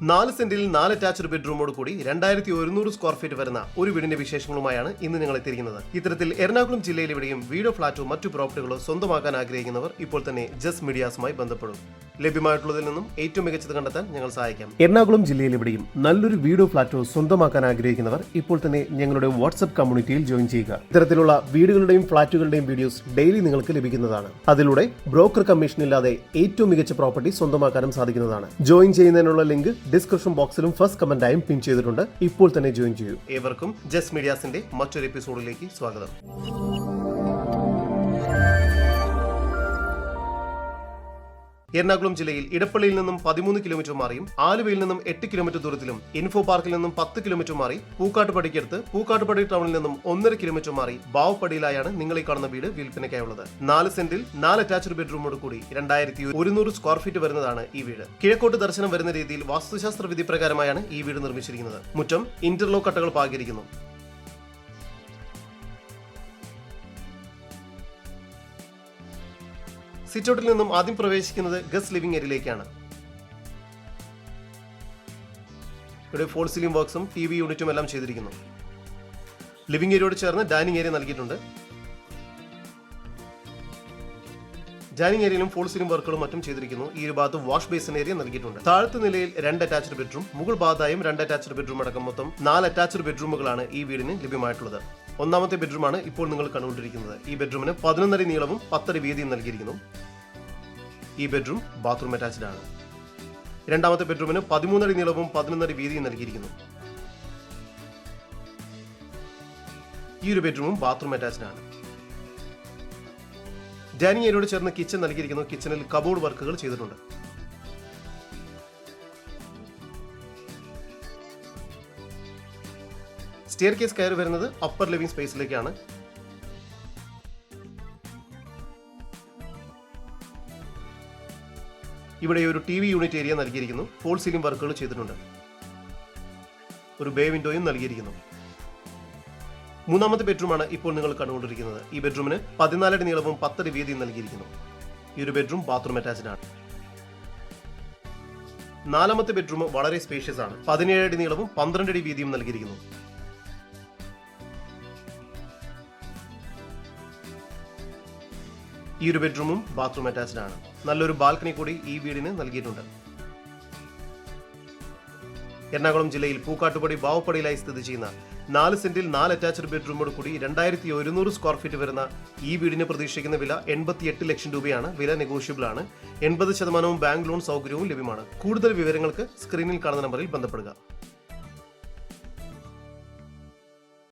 4 സെന്റിൽ 4 അറ്റാച്ച്ഡ് ബെഡ്റൂമോട് കൂടി 2100 square feet വരുന്ന ഒരു വീടിന്റെ വിശേഷങ്ങളുമായാണ് ഇന്ന് ഞങ്ങൾ എത്തിയിരിക്കുന്നത്. ഇത്തരത്തിൽ എറണാകുളം ജില്ലയിൽ എവിടെയും വീടോ ഫ്ളാറ്റോ മറ്റു പ്രോപ്പർട്ടികളോ സ്വന്തമാക്കാൻ ആഗ്രഹിക്കുന്നവർ ഇപ്പോൾ തന്നെ ജസ്റ്റ് മീഡിയാസുമായി ബന്ധപ്പെടും. ലഭ്യമായിട്ടുള്ളതിൽ നിന്നും ഏറ്റവും മികച്ചത് കണ്ടെത്താൻ ഞങ്ങൾ സഹായിക്കാം. എറണാകുളം ജില്ലയിൽ എവിടെയും നല്ലൊരു വീടോ ഫ്ളാറ്റോ സ്വന്തമാക്കാൻ ആഗ്രഹിക്കുന്നവർ ഇപ്പോൾ തന്നെ ഞങ്ങളുടെ വാട്സ്ആപ്പ് കമ്മ്യൂണിറ്റിയിൽ ജോയിൻ ചെയ്യുക. ഇത്തരത്തിലുള്ള വീടുകളുടെയും ഫ്ളാറ്റുകളുടെയും വീഡിയോസ് ഡെയിലി നിങ്ങൾക്ക് ലഭിക്കുന്നതാണ്. അതിലൂടെ ബ്രോക്കർ കമ്മീഷൻ ഇല്ലാതെ ഏറ്റവും മികച്ച പ്രോപ്പർട്ടി സ്വന്തമാക്കാനും സാധിക്കുന്നതാണ്. ജോയിൻ ചെയ്യുന്നതിനുള്ള ലിങ്ക് ഡിസ്ക്രിപ്ഷൻ ബോക്സിലും ഫസ്റ്റ് കമന്റായും പിൻ ചെയ്തിട്ടുണ്ട്. ഇപ്പോൾ തന്നെ ജോയിൻ ചെയ്യൂ. ഏവർക്കും ജസ്റ്റ് മീഡിയാസിന്റെ മറ്റൊരു എപ്പിസോഡിലേക്ക് സ്വാഗതം. എറണാകുളം ജില്ലയിൽ ഇടപ്പള്ളിയിൽ നിന്നും 13 കിലോമീറ്റർ മാറിയും ആലുവയിൽ നിന്നും 8 കിലോമീറ്റർ ദൂരത്തിലും ഇൻഫോ പാർക്കിൽ നിന്നും 10 കിലോമീറ്റർ മാറി പൂക്കാട്ടുപടിക്കടുത്ത് പൂക്കാട്ടുപടി ടൗണിൽ നിന്നും 1.5 കിലോമീറ്റർ മാറി ബാവപ്പടിയിലായാണ് നിങ്ങൾ ഈ കാണുന്ന വീട് വിൽപ്പനയ്ക്കായുള്ളത്. 4 സെന്റിൽ 4 അറ്റാച്ച്ഡ് ബെഡ്റൂമോട് കൂടി 2100 സ്ക്വയർ ഫീറ്റ് വരുന്നതാണ് ഈ വീട്. കിഴക്കോട്ട് ദർശനം വരുന്ന രീതിയിൽ വാസ്തുശാസ്ത്ര വിധി പ്രകാരമായാണ് ഈ വീട് നിർമ്മിച്ചിരിക്കുന്നത്. മുറ്റം ഇന്റർലോക്ക് കട്ടകൾ പാകിയിരിക്കുന്നു. സിറ്റൗട്ടിൽ നിന്നും ആദ്യം പ്രവേശിക്കുന്നത് ഗസ്റ്റ് ലിവിംഗ് ഏരിയയിലേക്കാണ്. ഇവിടെ ഫോൾ സീലിംഗ് വർക്ക്സും TV യൂണിറ്റും എല്ലാം ചെയ്തിരിക്കുന്നു. ലിവിംഗ് ഏരിയയോട് ചേർന്ന് ഡൈനിങ് ഏരിയ നൽകിയിട്ടുണ്ട്. ഡൈനിങ് ഏരിയയിലും ഫോൾ സീലിംഗ് വർക്കുകളും മറ്റും ചെയ്തിരിക്കുന്നു. ഈ ഒരു ഭാഗത്ത് വാഷ് ബേസിൻ ഏരിയ നൽകിയിട്ടുണ്ട്. താഴത്തെ നിലയിൽ 2 അറ്റാച്ച്ഡ് ബെഡ്റൂം, മുകൾ ഭാഗത്തായും 2 അറ്റാച്ച്ഡ് ബെഡ്റൂം അടക്കം മൊത്തം 4 അറ്റാച്ച്ഡ് ബെഡ്റൂമുകളാണ് ഈ വീടിന് ലഭ്യമായിട്ടുള്ളത്. ഒന്നാമത്തെ ബെഡ്റൂമാണ് ഇപ്പോൾ നിങ്ങൾ കണ്ടുകൊണ്ടിരിക്കുന്നത്. ഈ ബെഡ്റൂമിന് 11 അടി നീളവും 10 അടി വീതിയും നൽകിയിരിക്കുന്നു. ഈ ബെഡ്റൂം ബാത്റൂം അറ്റാച്ച്ഡ് ആണ്. രണ്ടാമത്തെ ബെഡ്റൂമിന് 13 അടി നീളവും 11 അടി വീതിയും നൽകിയിരിക്കുന്നു. ഈ ഒരു ബെഡ്റൂമും ബാത്റൂം അറ്റാച്ച്ഡ് ആണ്. ഡൈനിങ് ഏരിയയോട് ചേർന്ന് കിച്ചൺ നൽകിയിരിക്കുന്നു. കിച്ചണിൽ കബോർഡ് വർക്കുകൾ ചെയ്തിട്ടുണ്ട്. സ്റ്റെയർ കേസ് കയറി വരുന്നത് അപ്പർ ലിവിംഗ് സ്പേസിലേക്കാണ്. ഇവിടെ ഒരു TV യൂണിറ്റ് ഏരിയ നൽകിയിരിക്കുന്നു. ഫോൾ സീലിംഗ് വർക്കുകൾ ചെയ്തിട്ടുണ്ട്. ഒരു ബേ വിൻഡോയും നൽകിയിരിക്കുന്നു. മൂന്നാമത്തെ ബെഡ്റൂമാണ് ഇപ്പോൾ നിങ്ങൾ കണ്ടുകൊണ്ടിരിക്കുന്നത്. ഈ ബെഡ്റൂമിന് 14 അടി നീളവും 10 അടി വീതിയും നൽകിയിരിക്കുന്നു. ഈ ഒരു ബെഡ്റൂം ബാത്റൂം അറ്റാച്ച്ഡ് ആണ്. നാലാമത്തെ ബെഡ്റൂം വളരെ സ്പേഷ്യസ് ആണ്. 17 അടി നീളവും 12 അടി വീതിയും നൽകിയിരിക്കുന്നു. ഈ ഒരു ബെഡ്റൂമും ബാത്റൂം അറ്റാച്ച്ഡ് ആണ്. നല്ലൊരു ബാൽക്കണി കൂടി ഈ വീടിന് നൽകിയിട്ടുണ്ട്. എറണാകുളം ജില്ലയിൽ പൂക്കാട്ടുപടി ബാവപ്പടിയിലായി സ്ഥിതി ചെയ്യുന്ന 4 സെന്റിൽ 4 അറ്റാച്ച്ഡ് ബെഡ്റൂമോട് കൂടി 2100 സ്ക്വയർ ഫീറ്റ് വരുന്ന ഈ വീടിന് പ്രതീക്ഷിക്കുന്ന വില 88 ലക്ഷം രൂപയാണ്. വില നെഗോഷ്യബിൾ ആണ്. 80% ബാങ്ക് ലോൺ സൗകര്യവും ലഭ്യമാണ്. കൂടുതൽ വിവരങ്ങൾക്ക് സ്ക്രീനിൽ കാണുന്ന നമ്പറിൽ ബന്ധപ്പെടുക.